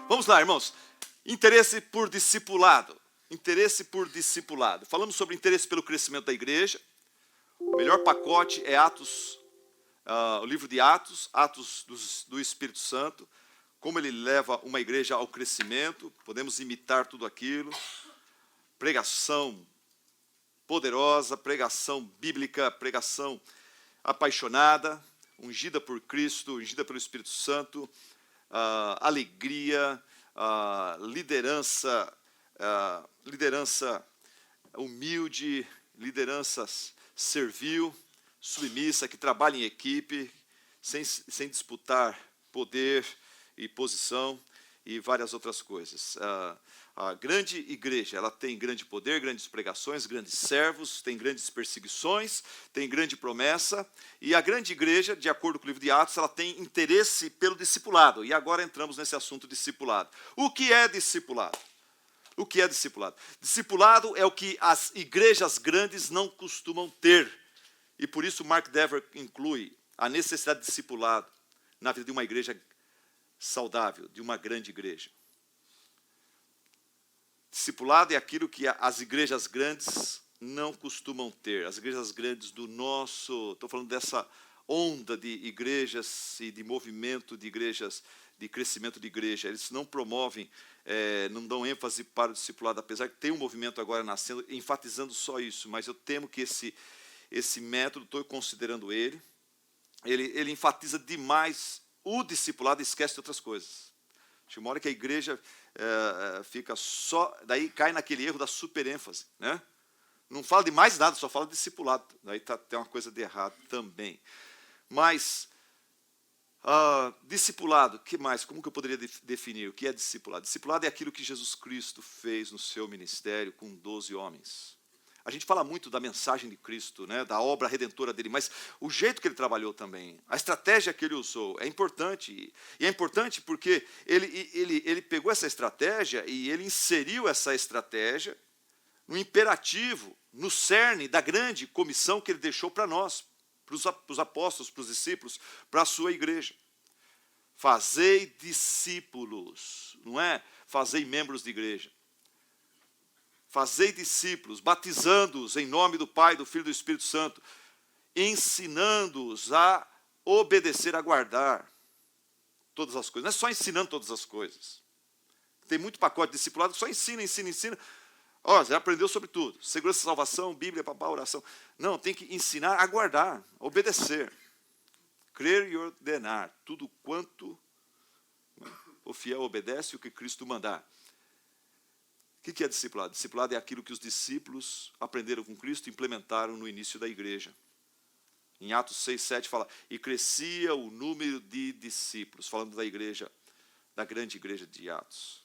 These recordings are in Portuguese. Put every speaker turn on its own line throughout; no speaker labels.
Vamos lá, irmãos. Interesse por discipulado. Interesse por discipulado. Falamos sobre interesse pelo crescimento da igreja. O melhor pacote é Atos, o livro de Atos, Atos do Espírito Santo. Como ele leva uma igreja ao crescimento. Podemos imitar tudo aquilo. Pregação poderosa, pregação bíblica, pregação apaixonada, ungida por Cristo, ungida pelo Espírito Santo, alegria, liderança humilde, liderança servil, submissa, que trabalha em equipe, sem disputar poder e posição e várias outras coisas. A grande igreja, ela tem grande poder, grandes pregações, grandes servos, tem grandes perseguições, tem grande promessa, e a grande igreja, de acordo com o livro de Atos, ela tem interesse pelo discipulado, e agora entramos nesse assunto discipulado. O que é discipulado? O que é discipulado? Discipulado é o que as igrejas grandes não costumam ter, e por isso Mark Dever inclui a necessidade de discipulado na vida de uma igreja saudável, de uma grande igreja. Discipulado é aquilo que as igrejas grandes não costumam ter. As igrejas grandes do nosso... Estou falando dessa onda de igrejas e de movimento de igrejas, de crescimento de igreja. Eles não promovem, não dão ênfase para o discipulado, apesar que tem um movimento agora nascendo, enfatizando só isso. Mas eu temo que esse método, estou considerando ele enfatiza demais o discipulado e esquece de outras coisas. Chega uma hora que a igreja fica só... Daí cai naquele erro da superênfase, né? Não fala de mais nada, só fala de discipulado. Daí tem uma coisa de errado também. Mas, discipulado, que mais? Como que eu poderia definir o que é discipulado? Discipulado é aquilo que Jesus Cristo fez no seu ministério com 12 homens. A gente fala muito da mensagem de Cristo, né, da obra redentora dele, mas o jeito que ele trabalhou também, a estratégia que ele usou é importante. E é importante porque ele pegou essa estratégia e ele inseriu essa estratégia no imperativo, no cerne da grande comissão que ele deixou para nós, para os apóstolos, para os discípulos, para a sua igreja. Fazei discípulos, não é fazei membros de igreja. Fazei discípulos, batizando-os em nome do Pai, do Filho e do Espírito Santo, ensinando-os a obedecer, a guardar todas as coisas. Não é só ensinando todas as coisas. Tem muito pacote de discipulado que só ensina. Já aprendeu sobre tudo. Segurança, salvação, Bíblia, papá, oração. Não, tem que ensinar a guardar, a obedecer. Crer e ordenar tudo quanto o fiel obedece o que Cristo mandar. O que é discipulado? Discipulado é aquilo que os discípulos aprenderam com Cristo e implementaram no início da igreja. Em Atos 6:7 fala, e crescia o número de discípulos, falando da igreja, da grande igreja de Atos.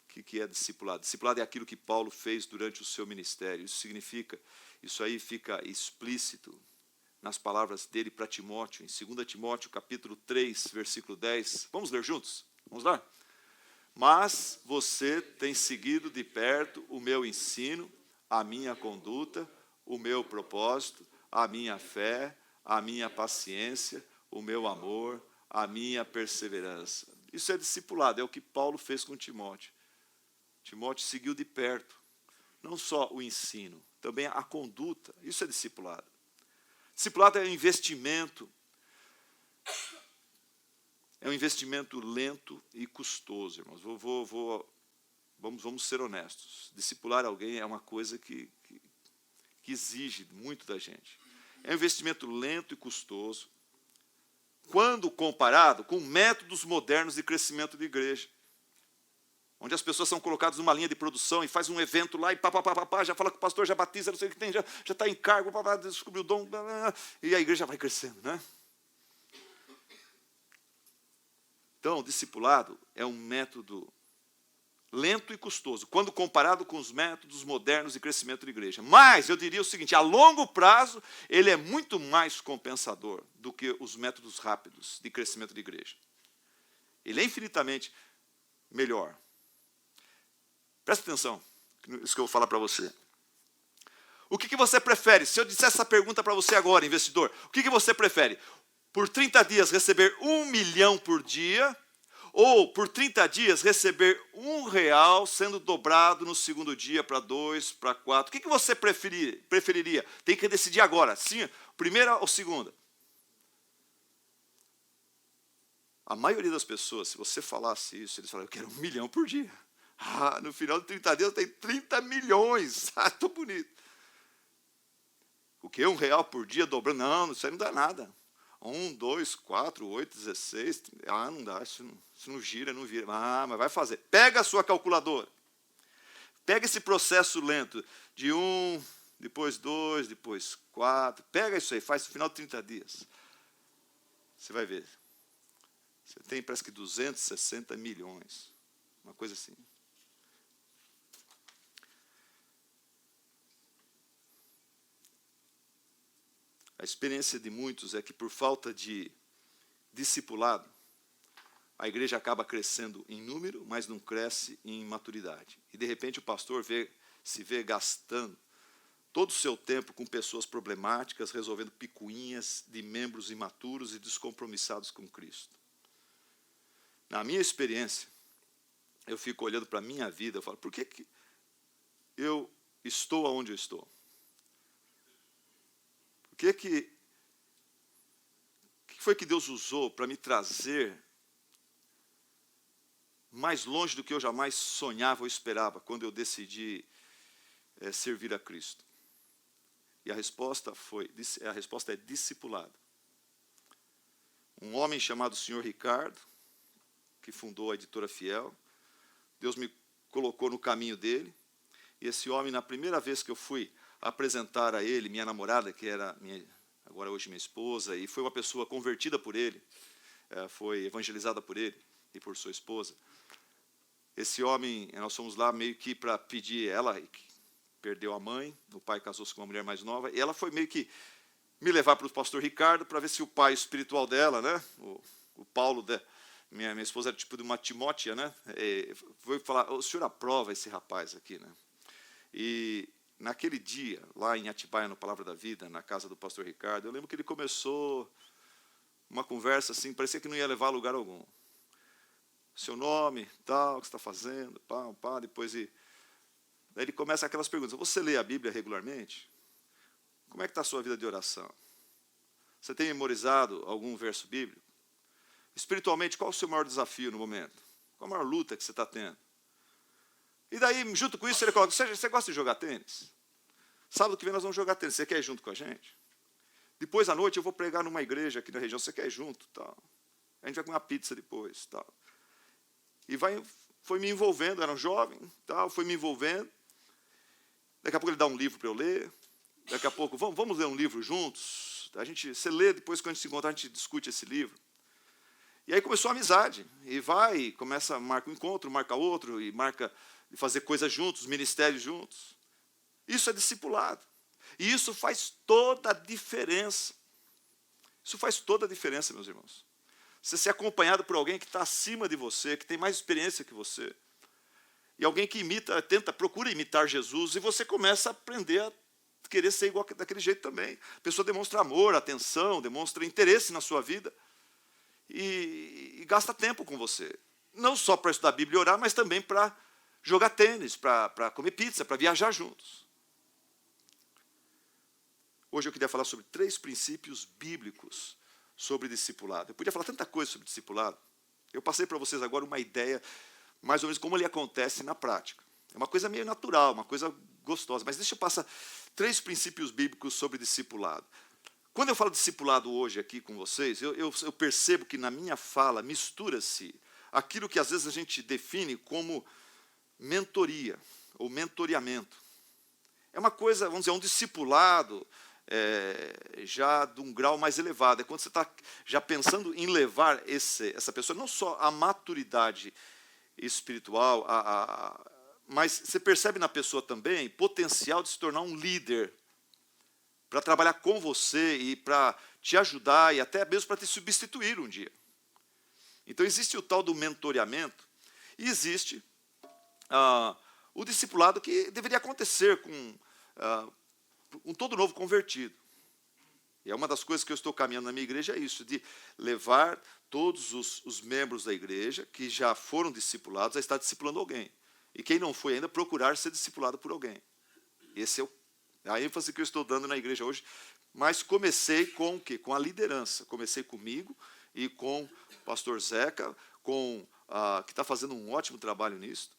O que é discipulado? Discipulado é aquilo que Paulo fez durante o seu ministério. Isso aí fica explícito nas palavras dele para Timóteo, em 2 Timóteo capítulo 3, versículo 10. Vamos ler juntos? Vamos lá? Mas você tem seguido de perto o meu ensino, a minha conduta, o meu propósito, a minha fé, a minha paciência, o meu amor, a minha perseverança. Isso é discipulado, é o que Paulo fez com Timóteo. Timóteo seguiu de perto, não só o ensino, também a conduta. Isso é discipulado. Discipulado é um investimento. É um investimento lento e custoso, irmãos. Vamos ser honestos. Discipular alguém é uma coisa que exige muito da gente. É um investimento lento e custoso, quando comparado com métodos modernos de crescimento de igreja, onde as pessoas são colocadas numa linha de produção e faz um evento lá e já fala que o pastor já batiza, não sei o que tem, já está em cargo, descobriu o dom, e a igreja vai crescendo, né? Então, o discipulado é um método lento e custoso, quando comparado com os métodos modernos de crescimento de igreja. Mas, eu diria o seguinte, a longo prazo, ele é muito mais compensador do que os métodos rápidos de crescimento de igreja. Ele é infinitamente melhor. Presta atenção, isso que eu vou falar para você. O que você prefere? Se eu disser essa pergunta para você agora, investidor, o que você prefere? Por 30 dias receber 1 milhão por dia Ou, por 30 dias, receber R$ 1 sendo dobrado no segundo dia para 2, para 4. O que você preferiria? Tem que decidir agora. Sim, primeira ou segunda? A maioria das pessoas, se você falasse isso, eles falam, eu quero 1 milhão por dia. No final de 30 dias tem 30 milhões. Tô bonito. O quê? R$ 1 por dia dobrando? Não, isso aí não dá nada. 1, 2, 4, 8, 16. Não dá, isso não gira, não vira. Mas vai fazer. Pega a sua calculadora. Pega esse processo lento de 1, depois 2, depois 4. Pega isso aí, faz no final de 30 dias. Você vai ver. Você tem, parece que 260 milhões. Uma coisa assim. A experiência de muitos é que, por falta de discipulado, a igreja acaba crescendo em número, mas não cresce em maturidade. E, de repente, o pastor se vê gastando todo o seu tempo com pessoas problemáticas, resolvendo picuinhas de membros imaturos e descompromissados com Cristo. Na minha experiência, eu fico olhando para a minha vida, eu falo, por que eu estou onde eu estou? O que foi que Deus usou para me trazer mais longe do que eu jamais sonhava ou esperava, quando eu decidi servir a Cristo? E a resposta é discipulado. Um homem chamado Sr. Ricardo, que fundou a Editora Fiel, Deus me colocou no caminho dele, e esse homem, na primeira vez que eu fui apresentar a ele, minha namorada, que era agora hoje minha esposa, e foi uma pessoa convertida por ele, foi evangelizada por ele e por sua esposa. Esse homem, nós fomos lá meio que para pedir, ela perdeu a mãe, o pai casou-se com uma mulher mais nova, e ela foi meio que me levar para o pastor Ricardo para ver se o pai espiritual dela, né, o Paulo, minha esposa era tipo de uma Timótea, né, foi falar, o senhor aprova esse rapaz aqui, né? E naquele dia, lá em Atibaia, no Palavra da Vida, na casa do pastor Ricardo, eu lembro que ele começou uma conversa assim, parecia que não ia levar a lugar algum. Seu nome, tal, o que você está fazendo, pá, depois daí ele começa aquelas perguntas. Você lê a Bíblia regularmente? Como é que está a sua vida de oração? Você tem memorizado algum verso bíblico? Espiritualmente, qual é o seu maior desafio no momento? Qual a maior luta que você está tendo? E daí, junto com isso, ele coloca, você gosta de jogar tênis? Sábado que vem nós vamos jogar tênis, você quer ir junto com a gente? Depois, à noite, eu vou pregar numa igreja aqui na região, você quer ir junto? Tal. A gente vai comer uma pizza depois. Tal. E foi me envolvendo, era um jovem, tal, foi me envolvendo. Daqui a pouco ele dá um livro para eu ler. Daqui a pouco, vamos ler um livro juntos? Você lê, depois quando a gente se encontrar, a gente discute esse livro. E aí começou a amizade. E marca um encontro, marca outro, e marca de fazer coisas juntos, ministérios juntos. Isso é discipulado. E isso faz toda a diferença. Isso faz toda a diferença, meus irmãos. Você ser acompanhado por alguém que está acima de você, que tem mais experiência que você. E alguém que procura imitar Jesus, e você começa a aprender a querer ser igual daquele jeito também. A pessoa demonstra amor, atenção, demonstra interesse na sua vida. E gasta tempo com você. Não só para estudar a Bíblia e orar, mas também para jogar tênis, para comer pizza, para viajar juntos. Hoje eu queria falar sobre 3 princípios bíblicos sobre discipulado. Eu podia falar tanta coisa sobre discipulado. Eu passei para vocês agora uma ideia, mais ou menos, como ele acontece na prática. É uma coisa meio natural, uma coisa gostosa. Mas deixa eu passar 3 princípios bíblicos sobre discipulado. Quando eu falo discipulado hoje aqui com vocês, eu percebo que na minha fala mistura-se aquilo que às vezes a gente define como mentoria ou mentoreamento. É uma coisa, vamos dizer, um discipulado já de um grau mais elevado. É quando você está já pensando em levar essa pessoa, não só à maturidade espiritual, mas você percebe na pessoa também potencial de se tornar um líder, para trabalhar com você e para te ajudar e até mesmo para te substituir um dia. Então existe o tal do mentoreamento e existe o discipulado que deveria acontecer com todo novo convertido. E é uma das coisas que eu estou caminhando na minha igreja, é isso, de levar todos os membros da igreja que já foram discipulados a estar discipulando alguém. E quem não foi ainda, procurar ser discipulado por alguém. Esse é a ênfase que eu estou dando na igreja hoje. Mas comecei com o quê? Com a liderança. Comecei comigo e com o pastor Zeca, que está fazendo um ótimo trabalho nisso,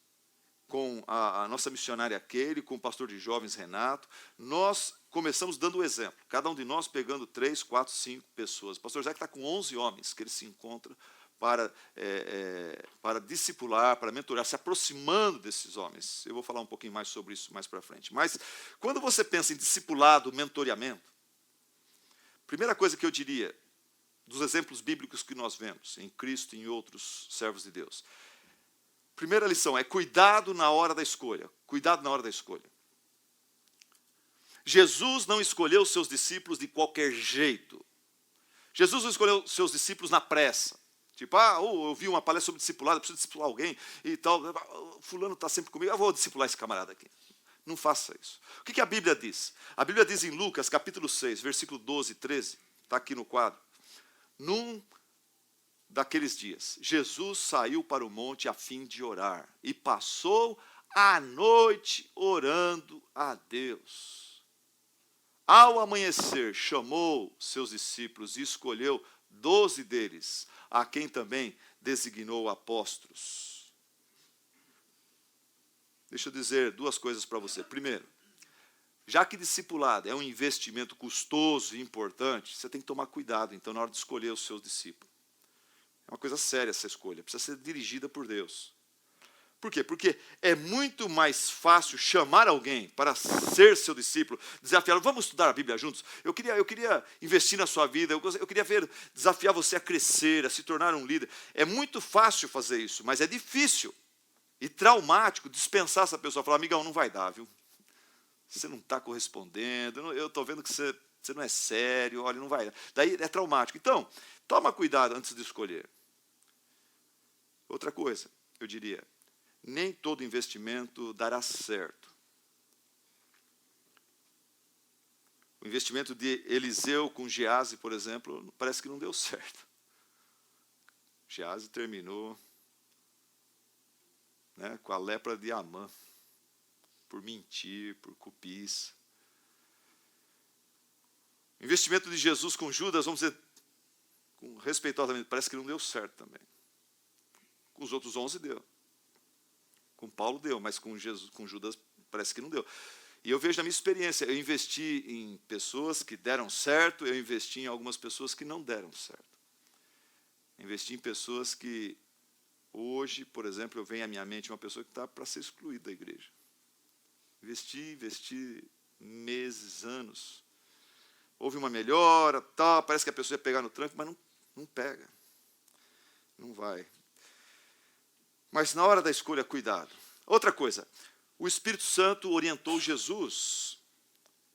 com a nossa missionária Keire, com o pastor de jovens Renato. Nós começamos dando o exemplo, cada um de nós pegando 3, 4, 5 pessoas. O pastor Zeca está com 11 homens que ele se encontra para discipular, para mentorar, se aproximando desses homens. Eu vou falar um pouquinho mais sobre isso mais para frente. Mas, quando você pensa em discipulado, mentoreamento, primeira coisa que eu diria, dos exemplos bíblicos que nós vemos, em Cristo e em outros servos de Deus, primeira lição é cuidado na hora da escolha. Cuidado na hora da escolha. Jesus não escolheu os seus discípulos de qualquer jeito. Jesus não escolheu os seus discípulos na pressa. Tipo, eu vi uma palestra sobre discipulado, eu preciso discipular alguém e tal. Fulano está sempre comigo, eu vou discipular esse camarada aqui. Não faça isso. O que a Bíblia diz? A Bíblia diz em Lucas, capítulo 6, versículo 12 e 13, está aqui no quadro. Num daqueles dias, Jesus saiu para o monte a fim de orar e passou a noite orando a Deus. Ao amanhecer, chamou seus discípulos e escolheu 12 deles, a quem também designou apóstolos. Deixa eu dizer duas coisas para você. Primeiro, já que discipulado é um investimento custoso e importante, você tem que tomar cuidado, então, na hora de escolher os seus discípulos. É uma coisa séria essa escolha, precisa ser dirigida por Deus. Por quê? Porque é muito mais fácil chamar alguém para ser seu discípulo, desafiá-lo. Vamos estudar a Bíblia juntos? Eu queria investir na sua vida, eu queria desafiar você a crescer, a se tornar um líder. É muito fácil fazer isso, mas é difícil e traumático dispensar essa pessoa. Falar, amigão, não vai dar, viu? Você não está correspondendo, eu estou vendo que você não é sério, olha, não vai dar. Daí é traumático. Então, toma cuidado antes de escolher. Outra coisa, eu diria, nem todo investimento dará certo. O investimento de Eliseu com Geazi, por exemplo, parece que não deu certo. Geazi terminou, né, com a lepra de Amã, por mentir, por cobiça. O investimento de Jesus com Judas, vamos dizer, respeitosamente, parece que não deu certo também. Com os outros 11 deu. Com Paulo deu, mas com Judas parece que não deu. E eu vejo na minha experiência, eu investi em pessoas que deram certo, eu investi em algumas pessoas que não deram certo. Investi em pessoas que hoje, por exemplo, eu venho à minha mente uma pessoa que está para ser excluída da igreja. Investi meses, anos. Houve uma melhora, tal, parece que a pessoa ia pegar no tranco, mas não pega. Não vai. Mas na hora da escolha, cuidado. Outra coisa, o Espírito Santo orientou Jesus.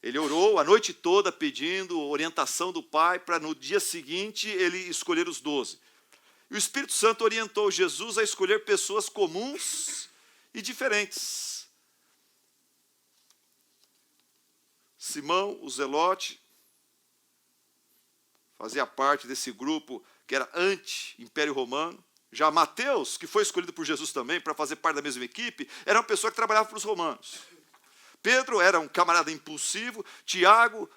Ele orou a noite toda pedindo orientação do Pai para no dia seguinte ele escolher os 12. E o Espírito Santo orientou Jesus a escolher pessoas comuns e diferentes. Simão, o Zelote, fazia parte desse grupo que era anti-Império Romano. Já Mateus, que foi escolhido por Jesus também para fazer parte da mesma equipe, era uma pessoa que trabalhava para os romanos. Pedro era um camarada impulsivo. Tiago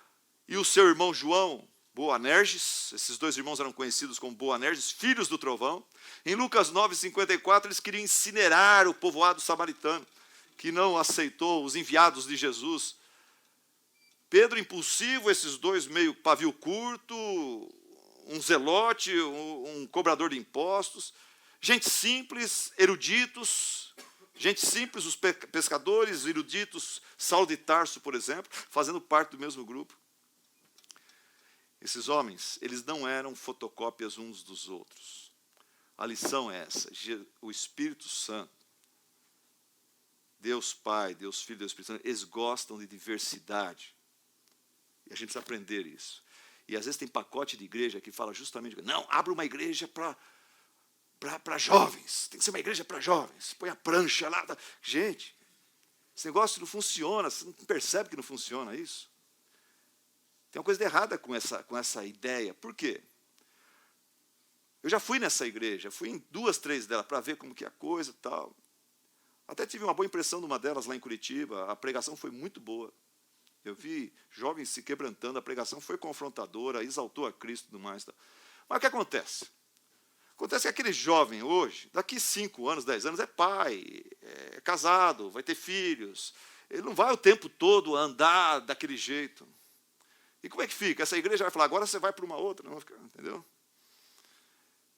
e o seu irmão João, Boanerges, esses dois irmãos eram conhecidos como Boanerges, filhos do trovão. Em Lucas 9:54, eles queriam incinerar o povoado samaritano, que não aceitou os enviados de Jesus. Pedro impulsivo, esses dois meio pavio curto, um zelote, um cobrador de impostos. Gente simples, eruditos, gente simples, os pescadores, eruditos, Saulo de Tarso, por exemplo, fazendo parte do mesmo grupo. Esses homens, eles não eram fotocópias uns dos outros. A lição é essa, o Espírito Santo, Deus Pai, Deus Filho, Deus Espírito Santo, eles gostam de diversidade. E a gente precisa aprender isso. E às vezes tem pacote de igreja que fala justamente, não, abra uma igreja para jovens, tem que ser uma igreja para jovens, põe a prancha lá. Gente, esse negócio não funciona, você não percebe que não funciona isso? Tem uma coisa errada com essa ideia. Por quê? Eu já fui nessa igreja, fui em 2, 3 delas para ver como que é a coisa e tal. Até tive uma boa impressão de uma delas lá em Curitiba. A pregação foi muito boa. Eu vi jovens se quebrantando, a pregação foi confrontadora, exaltou a Cristo e tudo mais. Mas o que acontece? Acontece que aquele jovem hoje, daqui 5 anos, 10 anos, é pai, é casado, vai ter filhos. Ele não vai o tempo todo andar daquele jeito. E como é que fica? Essa igreja vai falar, agora você vai para uma outra, não vai ficar, entendeu?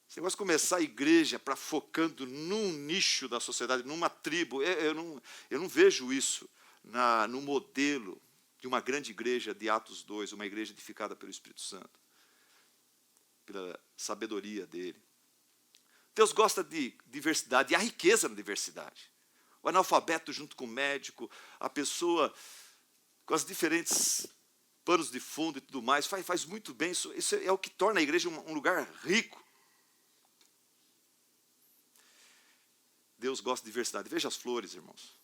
Você gosta de começar a igreja focando num nicho da sociedade, numa tribo. Eu não vejo isso no modelo de uma grande igreja de Atos 2, uma igreja edificada pelo Espírito Santo, pela sabedoria dele. Deus gosta de diversidade, e há riqueza na diversidade. O analfabeto junto com o médico, a pessoa com as diferentes panos de fundo e tudo mais, faz muito bem. Isso é o que torna a igreja um lugar rico. Deus gosta de diversidade. Veja as flores, irmãos.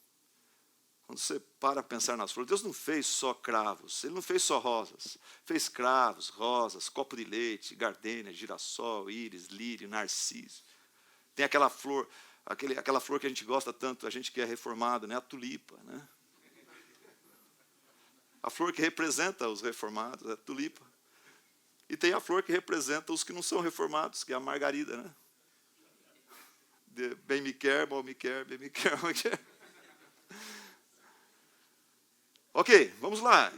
Quando você para pensar nas flores, Deus não fez só cravos, Ele não fez só rosas. Fez cravos, rosas, copo de leite, gardênia, girassol, íris, lírio, narciso. Tem aquela flor, aquela flor que a gente gosta tanto, a gente que é reformado, né? A tulipa. Né? A flor que representa os reformados é a tulipa. E tem a flor que representa os que não são reformados, que é a margarida. Né? Bem me quer, mal me quer, bem me quer, mal me quer. Ok, vamos lá.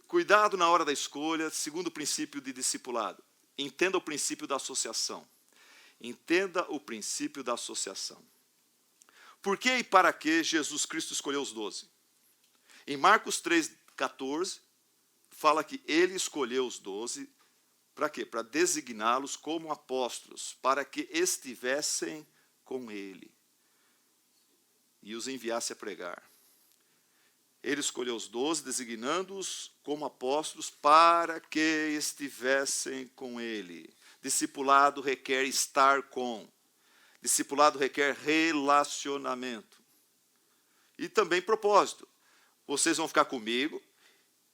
Cuidado na hora da escolha, segundo o princípio de discipulado. Entenda o princípio da associação. Entenda o princípio da associação. Por que e para que Jesus Cristo escolheu os 12? Em Marcos 3,14, fala que Ele escolheu os 12, para quê? Para designá-los como apóstolos, para que estivessem com Ele e os enviasse a pregar. Ele escolheu os 12, designando-os como apóstolos para que estivessem com Ele. Discipulado requer estar com. Discipulado requer relacionamento. E também propósito. Vocês vão ficar comigo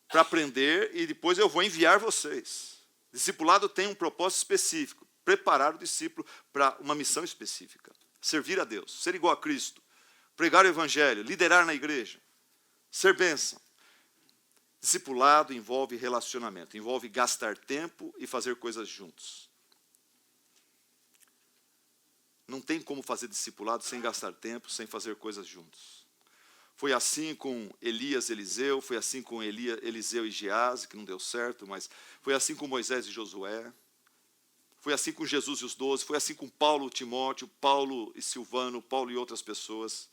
para aprender e depois eu vou enviar vocês. Discipulado tem um propósito específico. Preparar o discípulo para uma missão específica. Servir a Deus, ser igual a Cristo. Pregar o Evangelho, liderar na igreja. Ser bênção. Discipulado envolve relacionamento, envolve gastar tempo e fazer coisas juntos. Não tem como fazer discipulado sem gastar tempo, sem fazer coisas juntos. Foi assim com Elias e Eliseu, foi assim com Eliseu e Gease, que não deu certo, mas foi assim com Moisés e Josué. Foi assim com Jesus e os 12, foi assim com Paulo e Timóteo, Paulo e Silvano, Paulo e outras pessoas.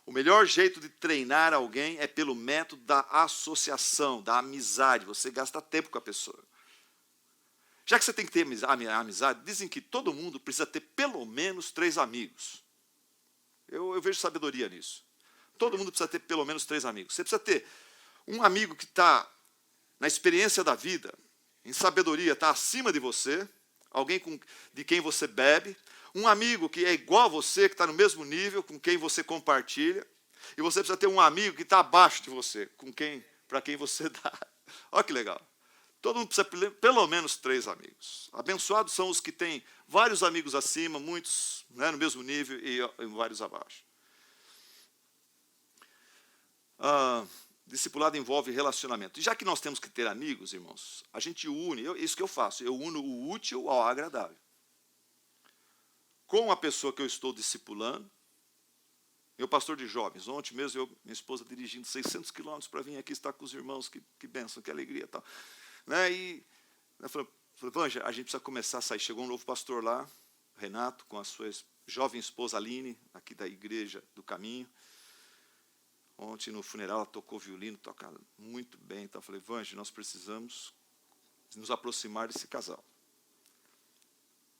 O melhor jeito de treinar alguém é pelo método da associação, da amizade. Você gasta tempo com a pessoa. Já que você tem que ter amizade, dizem que todo mundo precisa ter pelo menos 3 amigos. Eu vejo sabedoria nisso. Todo mundo precisa ter pelo menos 3 amigos. Você precisa ter um amigo que está na experiência da vida, em sabedoria, está acima de você, alguém de quem você bebe, um amigo que é igual a você, que está no mesmo nível, com quem você compartilha, e você precisa ter um amigo que está abaixo de você, para quem você dá. Olha que legal. Todo mundo precisa ter pelo menos 3 amigos. Abençoados são os que têm vários amigos acima, muitos, né, no mesmo nível e vários abaixo. Discipulado envolve relacionamento. E já que nós temos que ter amigos, irmãos, a gente une, isso que eu faço, eu uno o útil ao agradável. Com a pessoa que eu estou discipulando, meu pastor de jovens, ontem mesmo minha esposa dirigindo 600 quilômetros para vir aqui estar com os irmãos, que bênção, que alegria e tal. Né? E eu falei, Vanja, a gente precisa começar a sair. Chegou um novo pastor lá, Renato, com a sua jovem esposa Aline, aqui da Igreja do Caminho. Ontem no funeral ela tocou violino, toca muito bem. Então eu falei, Vanja, nós precisamos nos aproximar desse casal.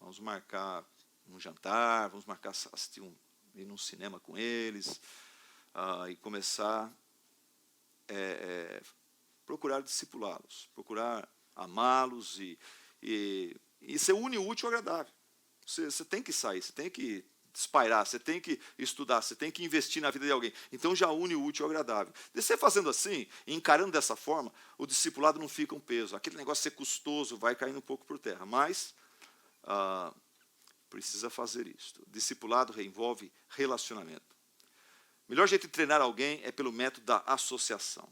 Vamos marcar um jantar, vamos marcar ir num cinema com eles, e começar procurar discipulá-los, procurar amá-los e você une o útil ao agradável. Você tem que sair, você tem que despairar, você tem que estudar, você tem que investir na vida de alguém. Então já une o útil ao agradável. E você fazendo assim, encarando dessa forma, o discipulado não fica um peso. Aquele negócio ser custoso vai caindo um pouco por terra. Mas precisa fazer isso. Discipulado envolve relacionamento. O melhor jeito de treinar alguém é pelo método da associação.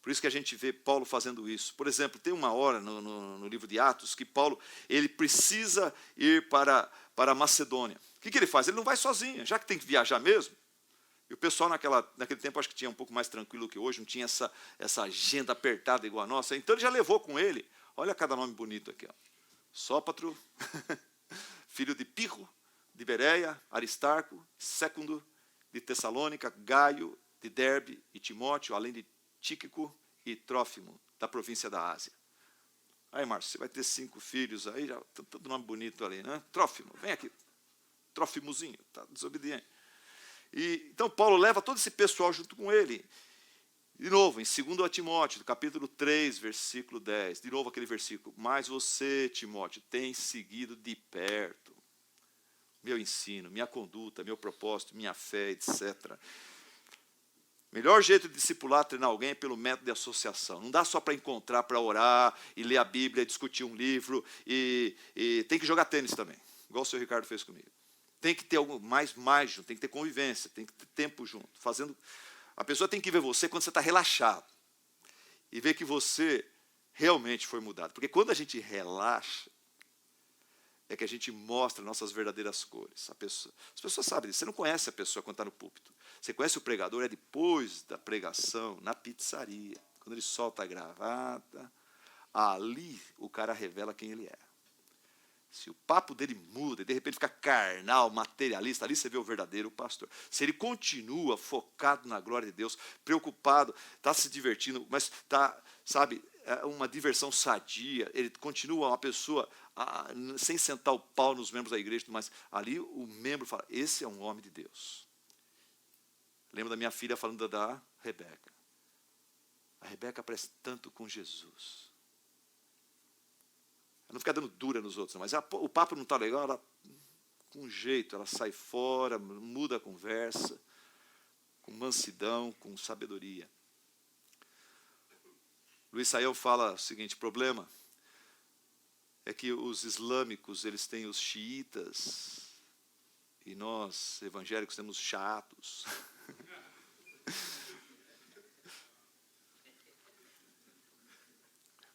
Por isso que a gente vê Paulo fazendo isso. Por exemplo, tem uma hora no livro de Atos que Paulo ele precisa ir para a Macedônia. O que ele faz? Ele não vai sozinho, já que tem que viajar mesmo. E o pessoal naquele tempo acho que tinha um pouco mais tranquilo que hoje, não tinha essa agenda apertada igual a nossa. Então ele já levou com ele, olha cada nome bonito aqui, ó. Sópatro, filho de Pirro, de Bereia, Aristarco, Sécundo, de Tessalônica, Gaio, de Derbe e Timóteo, além de Tíquico e Trófimo, da província da Ásia. Aí, Márcio, você vai ter 5 filhos aí, já todo nome bonito ali, né? Trófimo, vem aqui. Trófimozinho, está desobediente. Então, Paulo leva todo esse pessoal junto com ele. De novo, em 2 Timóteo, capítulo 3, versículo 10. De novo aquele versículo. Mas você, Timóteo, tem seguido de perto meu ensino, minha conduta, meu propósito, minha fé, etc. Melhor jeito de discipular, treinar alguém é pelo método de associação. Não dá só para encontrar, para orar, e ler a Bíblia, discutir um livro, e tem que jogar tênis também, igual o senhor Ricardo fez comigo. Tem que ter algo mais junto, tem que ter convivência, tem que ter tempo junto. A pessoa tem que ver você quando você está relaxado, e ver que você realmente foi mudado. Porque quando a gente relaxa, é que a gente mostra nossas verdadeiras cores. As pessoas sabem disso. Você não conhece a pessoa quando está no púlpito. Você conhece o pregador depois da pregação, na pizzaria. Quando ele solta a gravata, ali o cara revela quem ele é. Se o papo dele muda, e de repente fica carnal, materialista, ali você vê o verdadeiro pastor. Se ele continua focado na glória de Deus, preocupado, está se divertindo, mas está, sabe, uma diversão sadia, ele continua uma pessoa sem sentar o pau nos membros da igreja, mas ali o membro fala, esse é um homem de Deus. Lembro da minha filha falando da Rebeca. A Rebeca parece tanto com Jesus. Ela não fica dando dura nos outros, mas o papo não está legal, ela, com jeito, ela sai fora, muda a conversa, com mansidão, com sabedoria. Luiz Saião fala o seguinte, problema é que os islâmicos, eles têm os xiitas, e nós, evangélicos, temos chatos.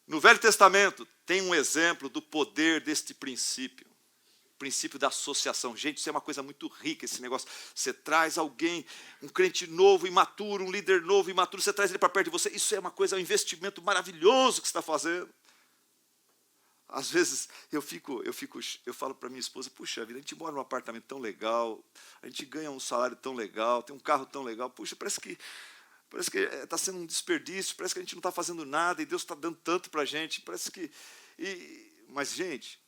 No Velho Testamento, tem um exemplo do poder deste princípio da associação. Gente, isso é uma coisa muito rica, esse negócio. Você traz alguém, um crente novo, imaturo, um líder novo, imaturo, você traz ele para perto de você. Isso é uma coisa, um investimento maravilhoso que você está fazendo. Às vezes, eu falo para minha esposa, puxa vida, a gente mora num apartamento tão legal, a gente ganha um salário tão legal, tem um carro tão legal, puxa, parece que está sendo um desperdício, parece que a gente não está fazendo nada, e Deus está dando tanto para a gente, parece que... Mas, gente,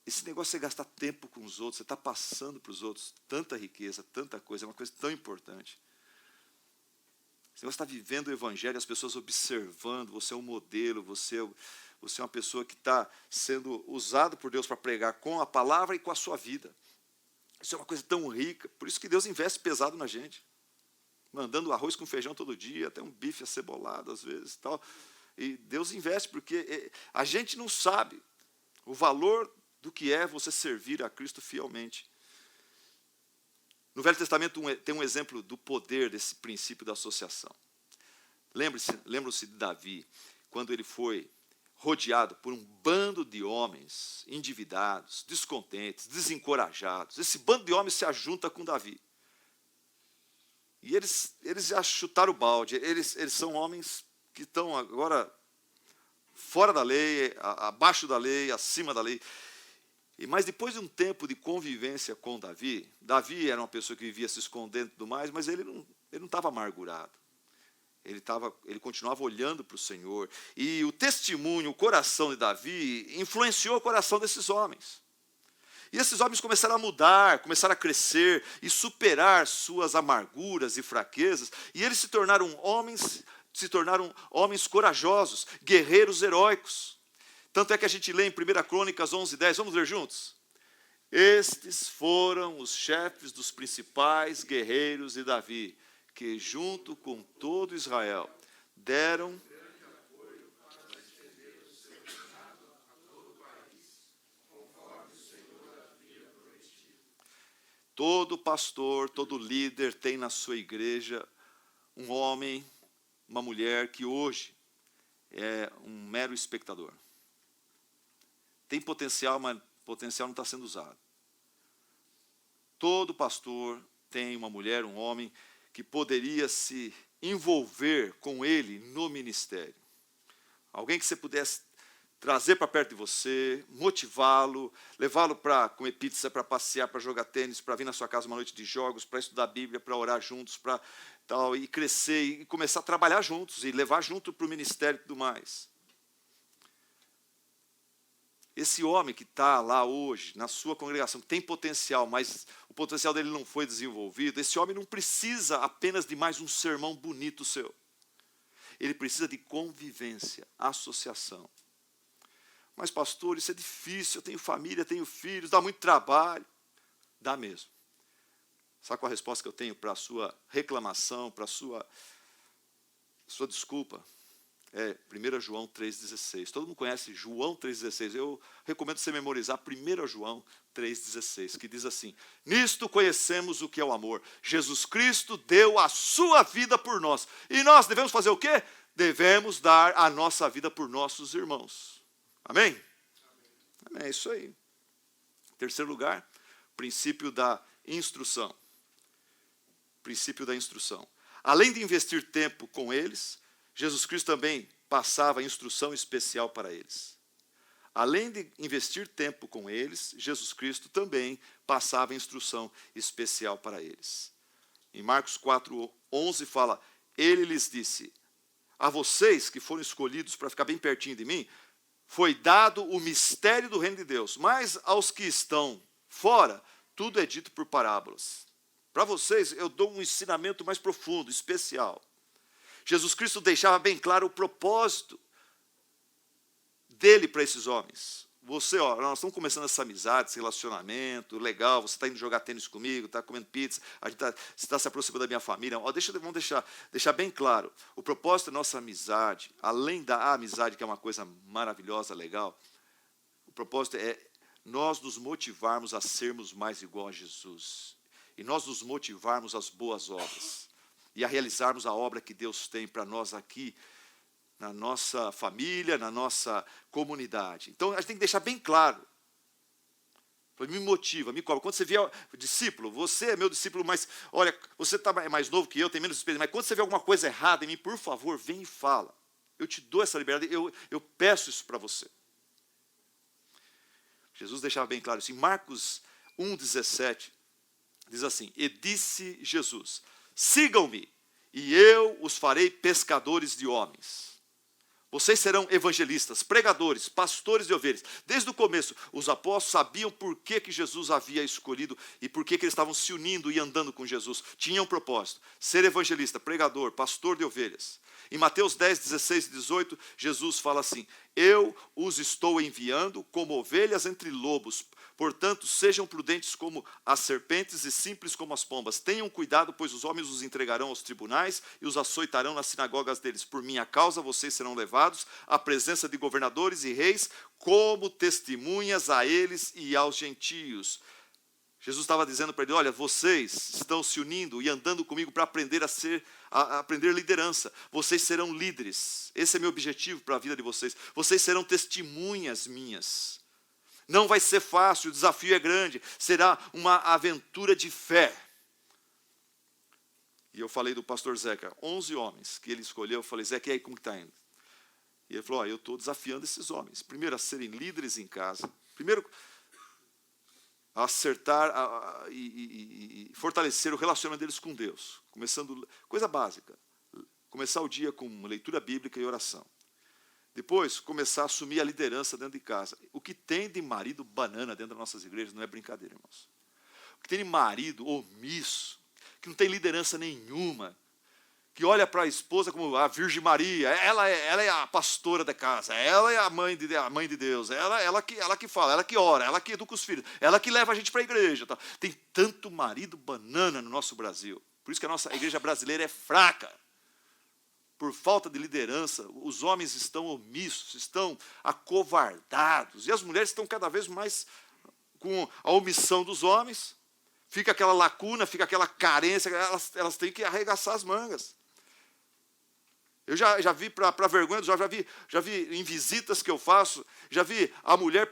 esse negócio de você gastar tempo com os outros, você está passando para os outros tanta riqueza, tanta coisa, é uma coisa tão importante. Você está vivendo o evangelho, as pessoas observando, você é um modelo, você é uma pessoa que está sendo usado por Deus para pregar com a palavra e com a sua vida. Isso é uma coisa tão rica, por isso que Deus investe pesado na gente. Mandando arroz com feijão todo dia, até um bife acebolado às vezes. Tal. E Deus investe, porque a gente não sabe o valor do que é você servir a Cristo fielmente. No Velho Testamento tem um exemplo do poder desse princípio da associação. Lembram-se de Davi, quando ele foi rodeado por um bando de homens endividados, descontentes, desencorajados. Esse bando de homens se ajunta com Davi. E eles já chutaram o balde, eles são homens que estão agora fora da lei, abaixo da lei, acima da lei. Mas depois de um tempo de convivência com Davi era uma pessoa que vivia se escondendo e tudo mais, mas ele não estava amargurado. Ele continuava olhando para o Senhor. E o testemunho, o coração de Davi, influenciou o coração desses homens. E esses homens começaram a mudar, começaram a crescer e superar suas amarguras e fraquezas. E eles se tornaram homens corajosos, guerreiros heróicos. Tanto é que a gente lê em 1 Crônicas 11:10. Vamos ler juntos? Estes foram os chefes dos principais guerreiros de Davi, que junto com todo Israel deram todo pastor, todo líder tem na sua igreja um homem, uma mulher que hoje é um mero espectador. Tem potencial, mas o potencial não está sendo usado. Todo pastor tem uma mulher, um homem, que poderia se envolver com ele no ministério. Alguém que você pudesse trazer para perto de você, motivá-lo, levá-lo para comer pizza, para passear, para jogar tênis, para vir na sua casa uma noite de jogos, para estudar a Bíblia, para orar juntos, para tal, e crescer, e começar a trabalhar juntos, e levar junto para o ministério e tudo mais. Esse homem que está lá hoje, na sua congregação, tem potencial, mas o potencial dele não foi desenvolvido, esse homem não precisa apenas de mais um sermão bonito seu. Ele precisa de convivência, associação. Mas, pastor, isso é difícil, eu tenho família, tenho filhos, dá muito trabalho. Dá mesmo. Sabe qual a resposta que eu tenho para a sua reclamação, para a sua desculpa? É 1 João 3,16. Todo mundo conhece João 3,16. Eu recomendo você memorizar 1 João 3,16, que diz assim: nisto conhecemos o que é o amor. Jesus Cristo deu a sua vida por nós. E nós devemos fazer o quê? Devemos dar a nossa vida por nossos irmãos. Amém? Amém, é isso aí. Terceiro lugar, princípio da instrução. Princípio da instrução. Além de investir tempo com eles, Jesus Cristo também passava instrução especial para eles. Além de investir tempo com eles, Jesus Cristo também passava instrução especial para eles. Em Marcos 4:11 fala: ele lhes disse: a vocês que foram escolhidos para ficar bem pertinho de mim, foi dado o mistério do reino de Deus, mas aos que estão fora, tudo é dito por parábolas. Para vocês, eu dou um ensinamento mais profundo, especial. Jesus Cristo deixava bem claro o propósito dele para esses homens. Você, nós estamos começando essa amizade, esse relacionamento, legal, você está indo jogar tênis comigo, está comendo pizza, você está se aproximando da minha família. Vamos deixar bem claro, o propósito da nossa amizade, além da amizade, que é uma coisa maravilhosa, legal, o propósito é nós nos motivarmos a sermos mais igual a Jesus. E nós nos motivarmos às boas obras. E a realizarmos a obra que Deus tem para nós aqui, na nossa família, na nossa comunidade. Então, a gente tem que deixar bem claro. Me motiva, me cobra. Quando você vier discípulo, você é meu discípulo, mas, olha, você está mais novo que eu, tem menos experiência, mas quando você vê alguma coisa errada em mim, por favor, vem e fala. Eu te dou essa liberdade, eu peço isso para você. Jesus deixava bem claro isso. Em Marcos 1,17, diz assim: e disse Jesus: sigam-me, e eu os farei pescadores de homens. Vocês serão evangelistas, pregadores, pastores de ovelhas. Desde o começo, os apóstolos sabiam por que Jesus havia escolhido e por que eles estavam se unindo e andando com Jesus. Tinham um propósito: ser evangelista, pregador, pastor de ovelhas. Em Mateus 10, 16 e 18, Jesus fala assim: eu os estou enviando como ovelhas entre lobos. Portanto, sejam prudentes como as serpentes e simples como as pombas. Tenham cuidado, pois os homens os entregarão aos tribunais e os açoitarão nas sinagogas deles. Por minha causa, vocês serão levados à presença de governadores e reis como testemunhas a eles e aos gentios. Jesus estava dizendo para ele: olha, vocês estão se unindo e andando comigo para aprender a aprender liderança. Vocês serão líderes. Esse é meu objetivo para a vida de vocês. Vocês serão testemunhas minhas. Não vai ser fácil, o desafio é grande, será uma aventura de fé. E eu falei do pastor Zeca, 11 homens que ele escolheu, eu falei: Zeca, e aí como que está indo? E ele falou: eu estou desafiando esses homens, primeiro a serem líderes em casa, primeiro a acertar e fortalecer o relacionamento deles com Deus, começando, coisa básica, começar o dia com leitura bíblica e oração. Depois, começar a assumir a liderança dentro de casa. O que tem de marido banana dentro das nossas igrejas não é brincadeira, irmãos. O que tem de marido omisso, que não tem liderança nenhuma, que olha para a esposa como a Virgem Maria, ela é a pastora da casa, ela é a mãe de Deus, ela que fala, ela que ora, ela que educa os filhos, ela que leva a gente para a igreja. Tá? Tem tanto marido banana no nosso Brasil. Por isso que a nossa igreja brasileira é fraca. Por falta de liderança, os homens estão omissos, estão acovardados, e as mulheres estão cada vez mais com a omissão dos homens. Fica aquela lacuna, fica aquela carência, elas têm que arregaçar as mangas. Eu já vi, para vergonha dos jovens, já vi em visitas que eu faço, já vi a mulher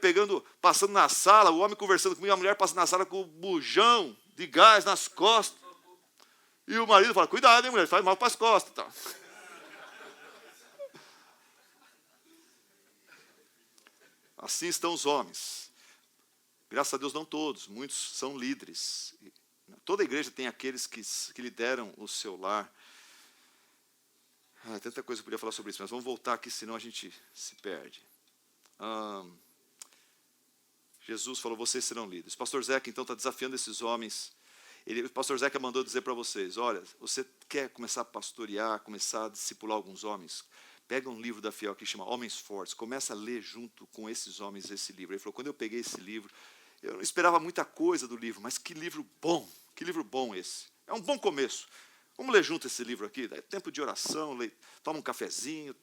passando na sala, o homem conversando comigo, a mulher passando na sala com o bujão de gás nas costas. E o marido fala, cuidado, hein, mulher, faz mal para as costas. Tá? Assim estão os homens. Graças a Deus não todos, muitos são líderes. Toda igreja tem aqueles que lideram o seu lar. Tanta coisa que eu podia falar sobre isso, mas vamos voltar aqui, senão a gente se perde. Jesus falou, vocês serão líderes. O pastor Zeca, então, está desafiando esses homens. O pastor Zeca mandou dizer para vocês, olha, você quer começar a pastorear, começar a discipular alguns homens? Pega um livro da Fiel que chama Homens Fortes, começa a ler junto com esses homens esse livro. Ele falou, quando eu peguei esse livro, eu não esperava muita coisa do livro, mas que livro bom esse. É um bom começo. Vamos ler junto esse livro aqui, é tempo de oração, toma um cafezinho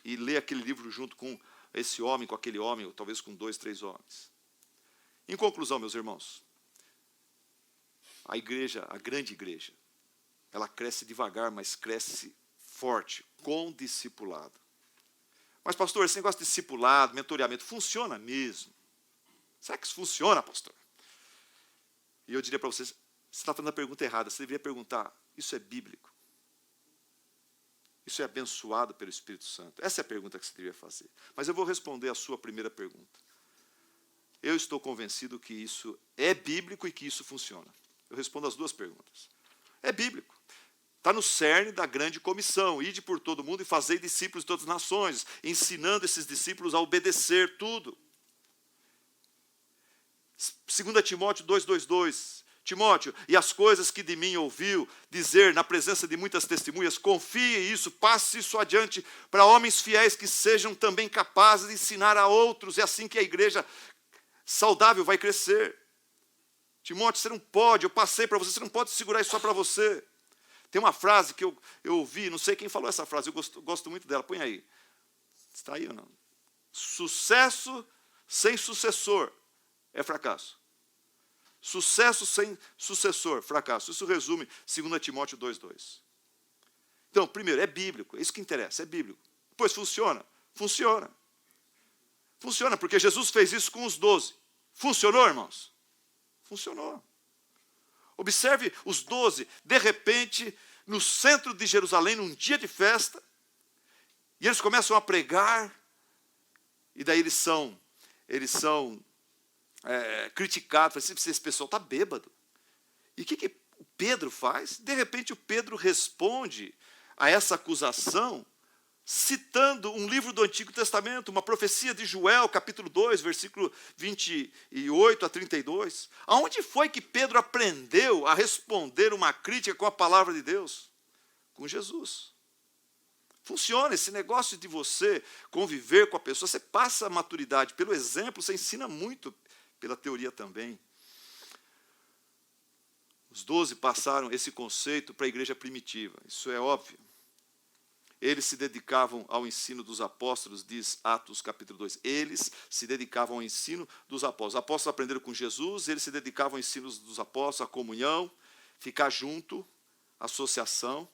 e lê aquele livro junto com esse homem, com aquele homem, ou talvez com 2, 3 homens. Em conclusão, meus irmãos, a igreja, a grande igreja, ela cresce devagar, mas cresce forte, com discipulado. Mas, pastor, esse negócio de discipulado, mentoreamento, funciona mesmo? Será que isso funciona, pastor? E eu diria para vocês, você está fazendo a pergunta errada, você deveria perguntar, isso é bíblico? Isso é abençoado pelo Espírito Santo? Essa é a pergunta que você deveria fazer. Mas eu vou responder a sua primeira pergunta. Eu estou convencido que isso é bíblico e que isso funciona. Eu respondo as duas perguntas. É bíblico. Está no cerne da grande comissão. Ide por todo mundo e fazei discípulos de todas as nações, ensinando esses discípulos a obedecer tudo. 2 Timóteo 2:2. Timóteo, e as coisas que de mim ouviu dizer na presença de muitas testemunhas, confie isso, passe isso adiante para homens fiéis que sejam também capazes de ensinar a outros. É assim que a igreja saudável vai crescer. Timóteo, você não pode, eu passei para você não pode segurar isso só para você. Tem uma frase que eu ouvi, não sei quem falou essa frase, eu gosto muito dela, põe aí. Está aí ou não? Sucesso sem sucessor é fracasso. Sucesso sem sucessor, fracasso. Isso resume 2 Timóteo 2:2. Então, primeiro, é bíblico, é isso que interessa, é bíblico. Depois, funciona? Funciona. Funciona, porque Jesus fez isso com os 12. Funcionou, irmãos? Funcionou. Observe os 12, de repente, no centro de Jerusalém, num dia de festa, e eles começam a pregar, e daí eles são criticados. Esse pessoal está bêbado. E o que o Pedro faz? De repente, o Pedro responde a essa acusação, citando um livro do Antigo Testamento, uma profecia de Joel, capítulo 2, versículo 28 a 32. Aonde foi que Pedro aprendeu a responder uma crítica com a palavra de Deus? Com Jesus. Funciona esse negócio de você conviver com a pessoa, você passa a maturidade pelo exemplo, você ensina muito pela teoria também. Os 12 passaram esse conceito para a igreja primitiva, isso é óbvio. Eles se dedicavam ao ensino dos apóstolos, diz Atos capítulo 2. Eles se dedicavam ao ensino dos apóstolos. Os apóstolos aprenderam com Jesus, eles se dedicavam ao ensino dos apóstolos, à comunhão, ficar junto, associação,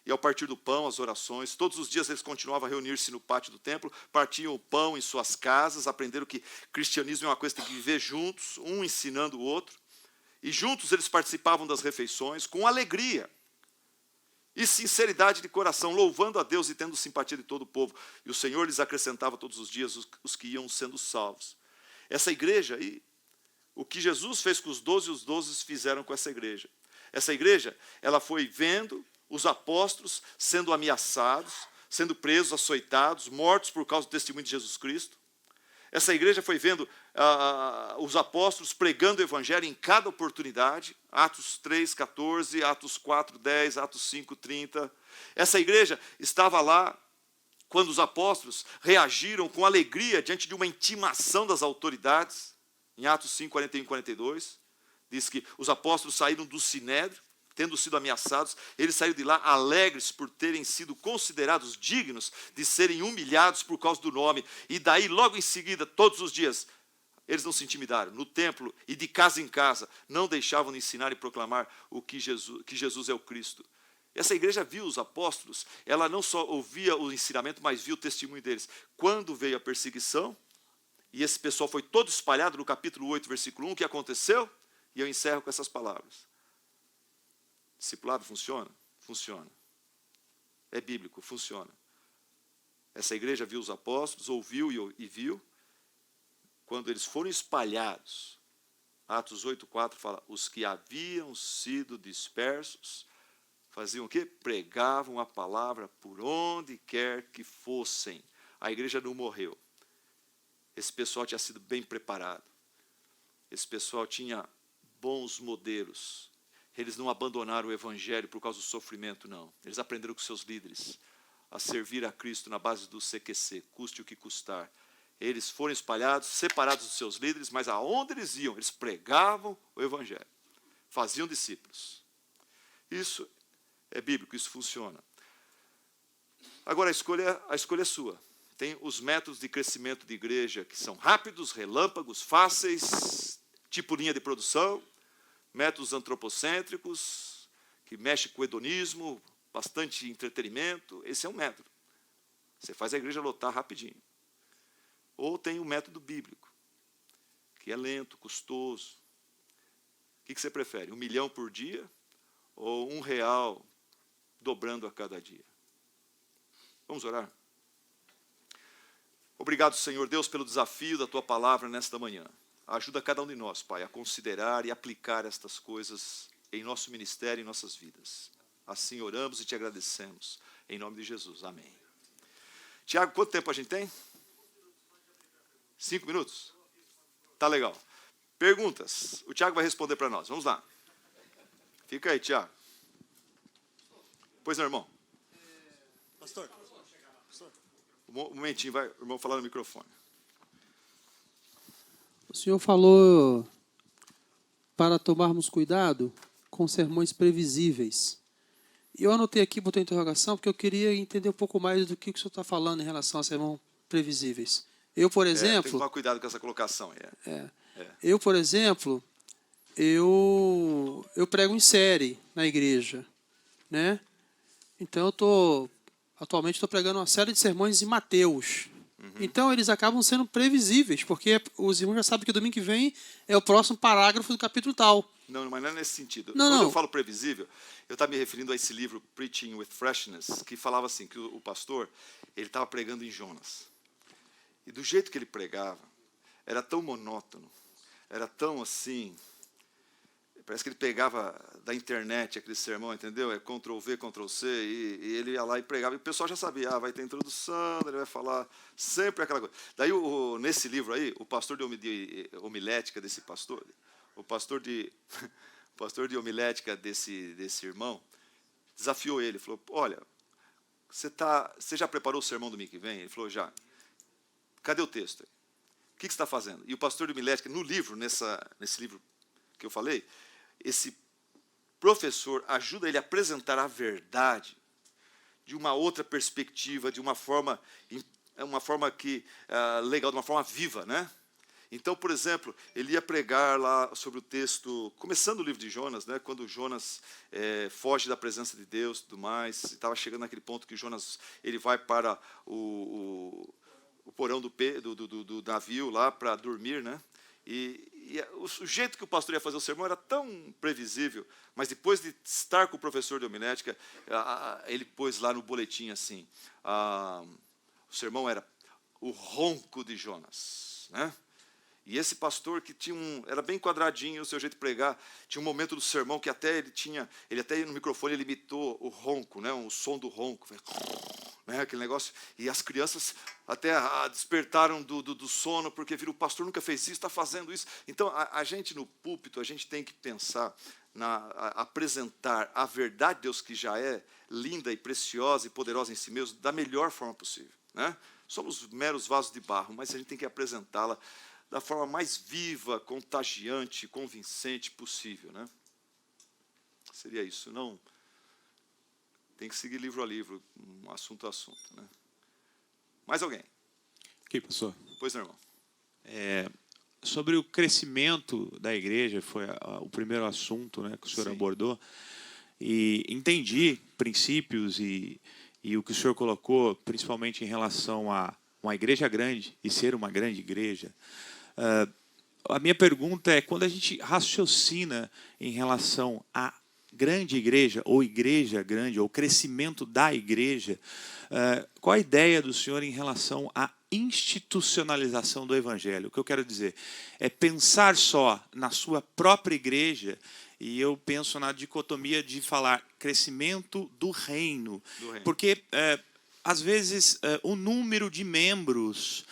e ao partir do pão, as orações. Todos os dias eles continuavam a reunir-se no pátio do templo, partiam o pão em suas casas, aprenderam que cristianismo é uma coisa que tem que viver juntos, um ensinando o outro. E juntos eles participavam das refeições com alegria e sinceridade de coração, louvando a Deus e tendo simpatia de todo o povo. E o Senhor lhes acrescentava todos os dias os que iam sendo salvos. Essa igreja aí, o que Jesus fez com os 12 fizeram com essa igreja. Essa igreja, ela foi vendo os apóstolos sendo ameaçados, sendo presos, açoitados, mortos por causa do testemunho de Jesus Cristo. Essa igreja foi vendo os apóstolos pregando o evangelho em cada oportunidade, Atos 3:14, Atos 4:10, Atos 5:30. Essa igreja estava lá quando os apóstolos reagiram com alegria diante de uma intimação das autoridades, em Atos 5:41 e 42, diz que os apóstolos saíram do sinédrio, tendo sido ameaçados, eles saíram de lá alegres por terem sido considerados dignos de serem humilhados por causa do nome, e daí logo em seguida, todos os dias, eles não se intimidaram, no templo e de casa em casa, não deixavam de ensinar e proclamar que Jesus é o Cristo. Essa igreja viu os apóstolos, ela não só ouvia o ensinamento, mas viu o testemunho deles. Quando veio a perseguição, e esse pessoal foi todo espalhado, no capítulo 8, versículo 1, o que aconteceu? E eu encerro com essas palavras. Discipulado funciona? Funciona. É bíblico, funciona. Essa igreja viu os apóstolos, ouviu e viu. Quando eles foram espalhados, Atos 8:4 fala, os que haviam sido dispersos, faziam o quê? Pregavam a palavra por onde quer que fossem. A igreja não morreu. Esse pessoal tinha sido bem preparado. Esse pessoal tinha bons modelos. Eles não abandonaram o evangelho por causa do sofrimento, não. Eles aprenderam com seus líderes a servir a Cristo na base do CQC, custe o que custar. Eles foram espalhados, separados dos seus líderes, mas aonde eles iam? Eles pregavam o evangelho, faziam discípulos. Isso é bíblico, isso funciona. Agora, a escolha é sua. Tem os métodos de crescimento de igreja que são rápidos, relâmpagos, fáceis, tipo linha de produção, métodos antropocêntricos, que mexe com o hedonismo, bastante entretenimento. Esse é um método. Você faz a igreja lotar rapidinho. Ou tem o método bíblico, que é lento, custoso. O que você prefere? 1 milhão por dia ou R$1 dobrando a cada dia? Vamos orar? Obrigado, Senhor Deus, pelo desafio da Tua palavra nesta manhã. Ajuda cada um de nós, Pai, a considerar e aplicar estas coisas em nosso ministério e em nossas vidas. Assim oramos e te agradecemos. Em nome de Jesus. Amém. Tiago, quanto tempo a gente tem? 5 minutos? Tá legal. Perguntas. O Tiago vai responder para nós. Vamos lá. Fica aí, Tiago. Pois não, irmão.
Pastor.
Um momentinho, vai o irmão falar no microfone.
O senhor falou para tomarmos cuidado com sermões previsíveis. E eu anotei aqui, botei interrogação, porque eu queria entender um pouco mais do que o senhor está falando em relação a sermão previsíveis. Eu, por exemplo...
tem que tomar cuidado com essa colocação.
Eu, por exemplo, eu prego em série na igreja, né? Então, atualmente estou pregando uma série de sermões em Mateus. Então, eles acabam sendo previsíveis, porque os irmãos já sabem que domingo que vem é o próximo parágrafo do capítulo tal.
Não, mas não é nesse sentido.
Quando
eu falo previsível, eu estava me referindo a esse livro, Preaching with Freshness, que falava assim, que o pastor ele estava pregando em Jonas. E do jeito que ele pregava, era tão monótono, era tão assim... Parece que ele pegava da internet aquele sermão, entendeu? É Ctrl+V, Ctrl+C, e ele ia lá e pregava. E o pessoal já sabia, vai ter introdução, ele vai falar sempre aquela coisa. Daí, nesse livro aí, o pastor de homilética desse pastor, o pastor de homilética desse irmão, desafiou ele, falou, olha, você já preparou o sermão do domingo que vem? Ele falou, já. Cadê o texto? O que você está fazendo? E o pastor de homilética, no livro, nesse livro que eu falei, esse professor ajuda ele a apresentar a verdade de uma outra perspectiva, de uma forma que legal, de uma forma viva, né? Então, por exemplo, ele ia pregar lá sobre o texto, começando o livro de Jonas, né? Quando Jonas foge da presença de Deus, e tudo mais, estava chegando naquele ponto que Jonas ele vai para o porão do navio lá para dormir, né? E o jeito que o pastor ia fazer o sermão era tão previsível, mas depois de estar com o professor de homilética, ele pôs lá no boletim assim, o sermão era o ronco de Jonas, né? E esse pastor que era bem quadradinho o seu jeito de pregar, tinha um momento do sermão que até ele até no microfone ele imitou o ronco, né? O som do ronco, né? Aquele negócio. E as crianças até despertaram do sono, porque viram, o pastor nunca fez isso, está fazendo isso. Então, a gente no púlpito, a gente tem que pensar, apresentar a verdade de Deus, que já é linda e preciosa e poderosa em si mesmo, da melhor forma possível, né? Somos meros vasos de barro, mas a gente tem que apresentá-la da forma mais viva, contagiante, convincente possível, né? Seria isso. Não tem que seguir livro a livro, assunto a assunto, né? Mais alguém?
Ok, pastor.
Pois não, irmão.
Sobre o crescimento da igreja, foi o primeiro assunto, né, que o senhor abordou. E entendi princípios e o que o senhor colocou, principalmente em relação a uma igreja grande e ser uma grande igreja. A minha pergunta é, quando a gente raciocina em relação à grande igreja, ou igreja grande, ou crescimento da igreja, qual a ideia do senhor em relação à institucionalização do evangelho? O que eu quero dizer é pensar só na sua própria igreja, e eu penso na dicotomia de falar crescimento do reino. Porque, às vezes, o número de membros,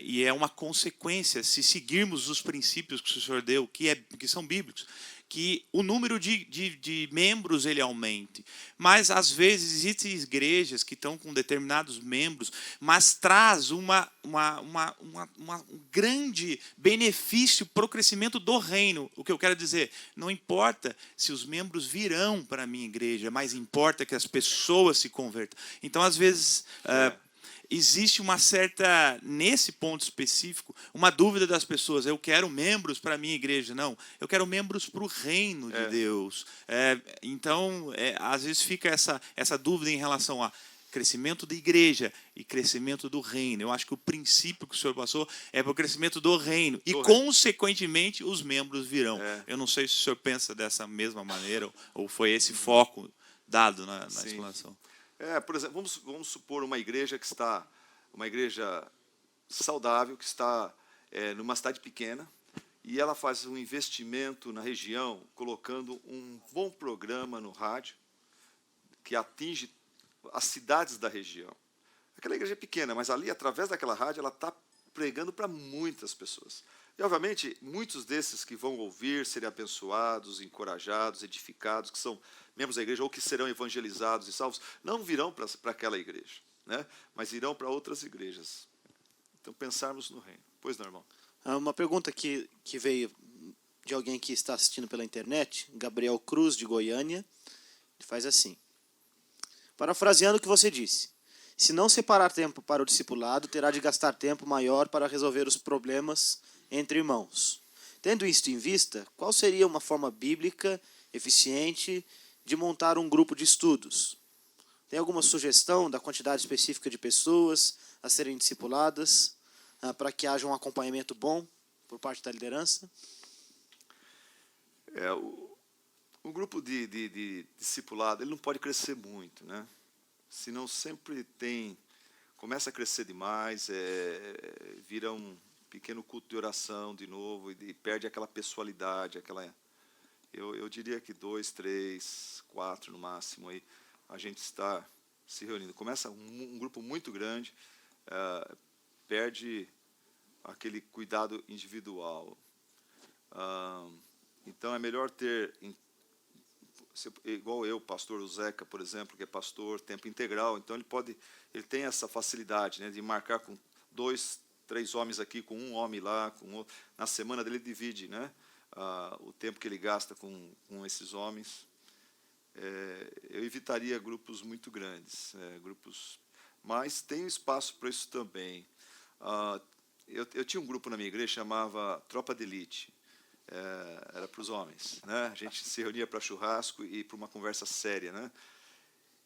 e é uma consequência, se seguirmos os princípios que o senhor deu, que são bíblicos, que o número de membros ele aumente. Mas, às vezes, existem igrejas que estão com determinados membros, mas traz um grande benefício para o crescimento do reino. O que eu quero dizer, não importa se os membros virão para a minha igreja, mas importa que as pessoas se convertam. Então, às vezes... existe uma certa, nesse ponto específico, uma dúvida das pessoas. Eu quero membros para a minha igreja. Não, eu quero membros para o reino de Deus. Então, às vezes fica essa dúvida em relação a crescimento da igreja e crescimento do reino. Eu acho que o princípio que o senhor passou é para o crescimento do reino. E, consequentemente, os membros virão. Eu não sei se o senhor pensa dessa mesma maneira ou foi esse foco dado na explanação.
Por exemplo, vamos supor uma igreja uma igreja saudável, que está numa cidade pequena, e ela faz um investimento na região, colocando um bom programa no rádio, que atinge as cidades da região. Aquela igreja é pequena, mas ali, através daquela rádio, ela está pregando para muitas pessoas. E, obviamente, muitos desses que vão ouvir, serem abençoados, encorajados, edificados, que são membros da igreja ou que serão evangelizados e salvos, não virão para aquela igreja, né? Mas irão para outras igrejas. Então, pensarmos no reino. Pois não, irmão?
Uma pergunta que veio de alguém que está assistindo pela internet, Gabriel Cruz, de Goiânia, ele faz assim. Parafraseando o que você disse, se não separar tempo para o discipulado, terá de gastar tempo maior para resolver os problemas entre irmãos. Tendo isto em vista, qual seria uma forma bíblica, eficiente, de montar um grupo de estudos? Tem alguma sugestão da quantidade específica de pessoas a serem discipuladas para que haja um acompanhamento bom por parte da liderança?
O grupo de discipulado, ele não pode crescer muito, né? Senão sempre começa a crescer demais, vira um pequeno culto de oração de novo e perde aquela pessoalidade, eu diria que 2, 3, 4 no máximo aí a gente está se reunindo. Começa um grupo muito grande, perde aquele cuidado individual. Então é melhor ter, igual eu, pastor Zeca, por exemplo, que é pastor tempo integral, então ele tem essa facilidade, né, de marcar com 2, 3 homens aqui, com um homem lá, com outro. Na semana dele divide, né, o tempo que ele gasta com esses homens. Eu evitaria grupos muito grandes, mas tem espaço para isso também. Eu tinha um grupo na minha igreja, chamava Tropa de Elite. Era para os homens, né? A gente se reunia para churrasco e para uma conversa séria, né?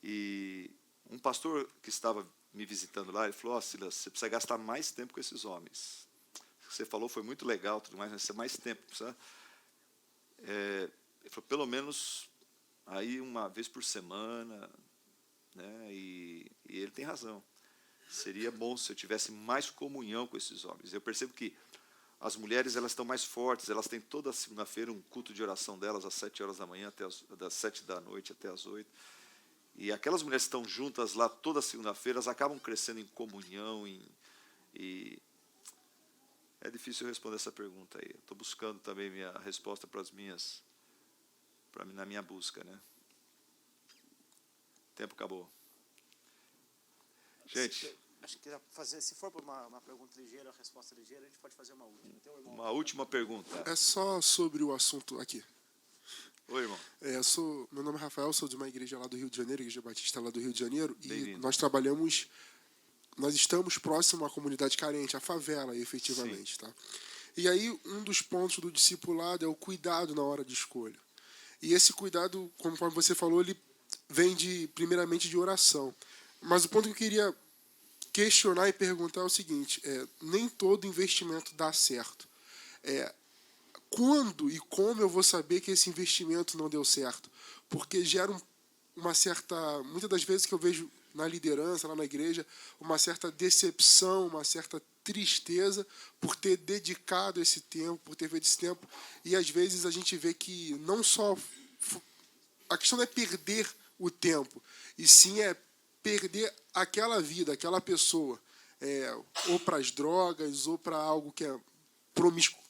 E um pastor que estava me visitando lá, ele falou: Silas, você precisa gastar mais tempo com esses homens. O que você falou foi muito legal, tudo mais, mas precisa mais tempo, precisa. Ele falou, pelo menos aí uma vez por semana, né? E ele tem razão. Seria bom se eu tivesse mais comunhão com esses homens. Eu percebo que as mulheres, elas estão mais fortes, elas têm toda segunda-feira um culto de oração delas às 7 horas da manhã, das 7 da noite até às 8. E aquelas mulheres que estão juntas lá toda segunda-feira, elas acabam crescendo em comunhão. E é difícil responder essa pergunta aí. Estou buscando também minha resposta para as minhas, na minha busca, né? O tempo acabou. Gente,
acho que fazer, se for uma pergunta ligeira, uma resposta ligeira, a gente pode fazer uma última.
uma última pergunta.
É só sobre o assunto aqui.
Oi, irmão.
Meu nome é Rafael, sou de uma igreja lá do Rio de Janeiro, Igreja Batista lá do Rio de Janeiro, e
Bem-vindo.
nós estamos próximo à comunidade carente, à favela, efetivamente, tá? E aí, um dos pontos do discipulado é o cuidado na hora de escolha. E esse cuidado, conforme você falou, ele vem primeiramente de oração. Mas o ponto que eu queria questionar e perguntar é o seguinte, nem todo investimento dá certo. Quando e como eu vou saber que esse investimento não deu certo? Porque gera uma certa... Muitas das vezes que eu vejo na liderança, lá na igreja, uma certa decepção, uma certa tristeza por ter dedicado esse tempo, por ter feito esse tempo. E às vezes a gente vê que não só... A questão não é perder o tempo, e sim é perder aquela vida, aquela pessoa, ou para as drogas, ou para algo que é promíscuo,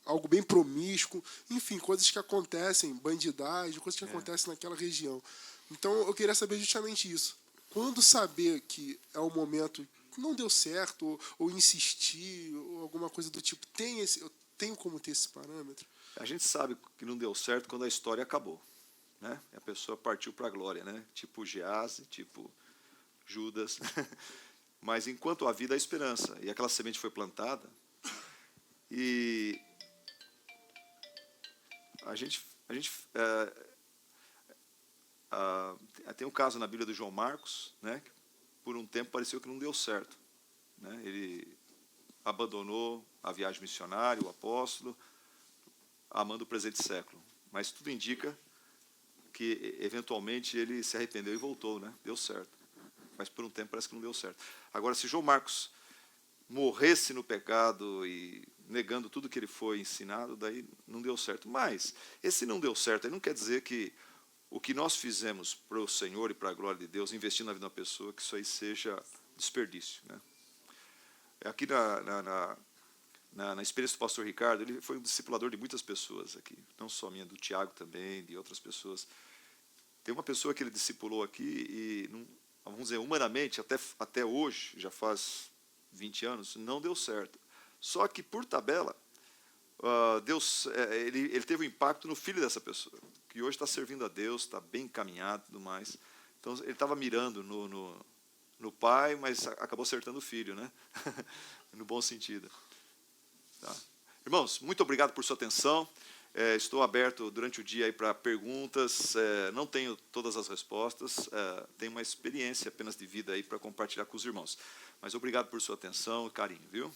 algo bem promíscuo, enfim, coisas que acontecem, bandidagem, coisas que acontecem naquela região. Então, eu queria saber justamente isso. Quando saber que é o momento que não deu certo, ou insistir, ou alguma coisa do tipo, eu tenho como ter esse parâmetro?
A gente sabe que não deu certo quando a história acabou, né? A pessoa partiu para a glória, né? Tipo Gease, tipo Judas. Mas enquanto há vida, há esperança. E aquela semente foi plantada. E a gente tem um caso na Bíblia do João Marcos, né? Que por um tempo pareceu que não deu certo, né? Ele abandonou a viagem missionária, o apóstolo, amando o presente século. Mas tudo indica que, eventualmente, ele se arrependeu e voltou, né? Deu certo. Mas por um tempo parece que não deu certo. Agora, se João Marcos morresse no pecado e negando tudo que ele foi ensinado, daí não deu certo. Mas esse não deu certo, aí não quer dizer que o que nós fizemos para o Senhor e para a glória de Deus, investindo na vida de uma pessoa, que isso aí seja desperdício, né? Aqui na experiência do pastor Ricardo, ele foi um discipulador de muitas pessoas aqui, não só minha, do Tiago também, de outras pessoas. Tem uma pessoa que ele discipulou aqui e, vamos dizer, humanamente, até hoje, já faz 20 anos, não deu certo. Só que, por tabela, Deus, ele teve um impacto no filho dessa pessoa, que hoje está servindo a Deus, está bem encaminhado e tudo mais. Então, ele estava mirando no pai, mas acabou acertando o filho, né? No bom sentido. Tá. Irmãos, muito obrigado por sua atenção. Estou aberto durante o dia para perguntas. Não tenho todas as respostas. Tenho uma experiência apenas de vida aí para compartilhar com os irmãos. Mas obrigado por sua atenção e carinho, viu?